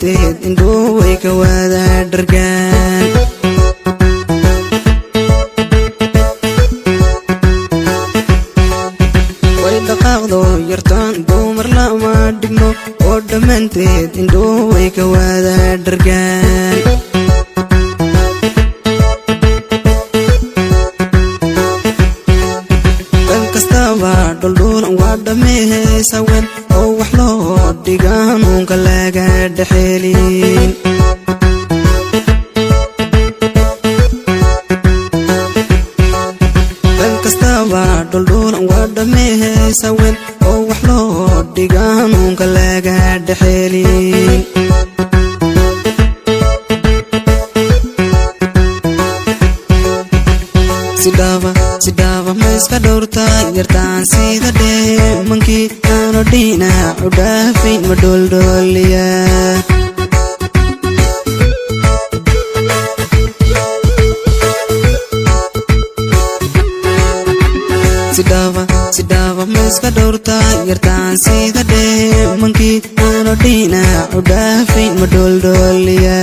dhammaanteed indhuu way ka wada dhargaan way dhaqaaqdo yartaan dumar lama dhigno oo dhammaanteed indhuu way ka wada dhargaan dhuldhulan waa dhammayhaysa wen oo wax loo dhigaan uunka laga dhexelin dan kastaba dhuldhulan waa dhammayhaysa wen oo wax loo dhigaan uunka laga dhexelin sidaba ma iska dhowrtaa yartaan sida dheemankii aanu dhinac u dhaafayn ma dholdhooliya sidaba ma iska dhowrtaa yartaan sida dheemankii aanu dhinac u dhaafayn ma dholdhooliya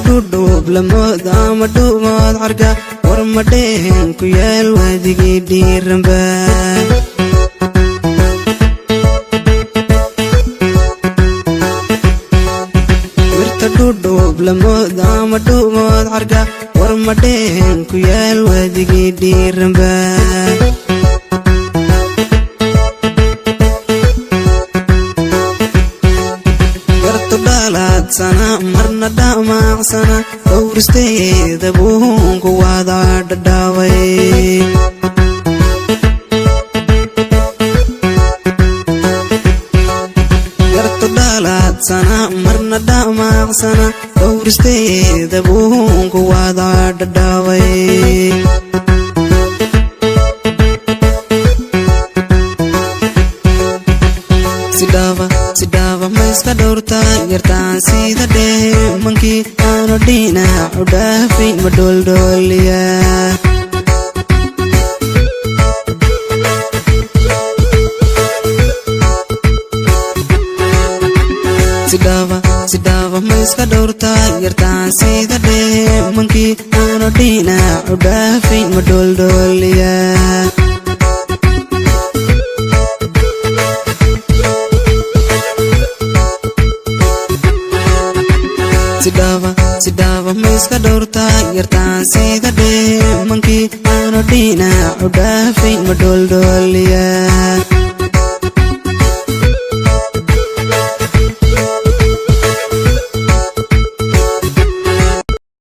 dhudhuub lamooda ama dhuumood carga war ma dhehen ku yaal waadigii dhiiranba mirta dhudhuub lamooda ama dhuumood carga war ma dhehen ku yaal waadigii dhiiranba marna dhamacsana dhowristeeda buunku wada dhadhaaway yartu dhaladsana marna dhamacsana dhowristeeda buunku wada dhadhaaway sidaba ma iska dhowrtaa yartaan sida dheemankii aanu dhinac u dhaafayn ma dholdhooliya sidaba ma iska dhowrtaa yartaan sida dheemankii aanu dhinac u dhaafayn ma dholdhooliya sidaba ma iska dhowrtaa yartaan sida dheemankii aanu dhinac u dhaafayn ma dholdhooliya